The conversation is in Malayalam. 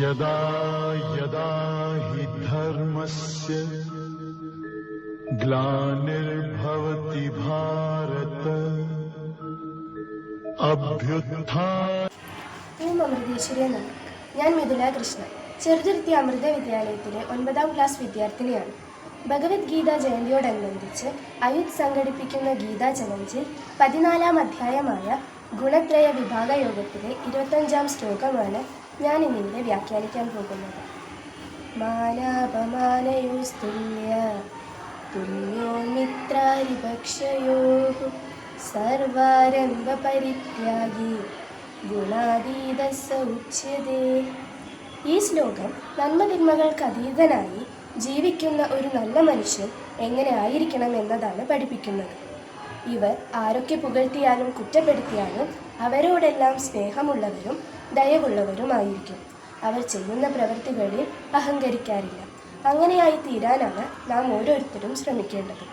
यदा यदा हि धर्मस्य ग्लानिर्भवति भारत अभ्युत्थान. അമൃതേശ്വരിയെന്നാണ്. ഞാൻ മിഥുല കൃഷ്ണൻ. ചെറുതുരുത്തി അമൃത വിദ്യാലയത്തിലെ 9ാം ക്ലാസ് വിദ്യാർത്ഥിനിയാണ്. ഭഗവത്ഗീത ജയന്തിയോടനുബന്ധിച്ച് അയുത് സംഘടിപ്പിക്കുന്ന ഗീതാ ചലഞ്ചിൽ 14ാം അധ്യായമായ ഗുണത്രയ വിഭാഗ യോഗത്തിലെ 25ാം ശ്ലോകമാണ് ഞാൻ ഇന്നിവിടെ വ്യാഖ്യാനിക്കാൻ പോകുന്നത്. മാനാപമാനയോസ്തുല്യ തുല്യോ മിത്രാരിപക്ഷയോഃ സർവാരംഭ പരിത്യാഗി ഗുണാതീത സ ഉച്യതേ. ഈ ശ്ലോകം നന്മതിന്മകൾക്ക് അതീതനായി ജീവിക്കുന്ന ഒരു നല്ല മനുഷ്യൻ എങ്ങനെ ആയിരിക്കണം എന്നതാണ് പഠിപ്പിക്കുന്നത്. ഇവർ ആരൊക്കെ പുകഴ്ത്തിയാലും കുറ്റപ്പെടുത്തിയാലും അവരോടെല്ലാം സ്നേഹമുള്ളവരും ദയവുള്ളവരുമായിരിക്കും. അവർ ചെയ്യുന്ന പ്രവൃത്തികളിൽ അഹങ്കരിക്കാറില്ല. അങ്ങനെയായി തീരാനാണ് നാം ഓരോരുത്തരും ശ്രമിക്കേണ്ടത്.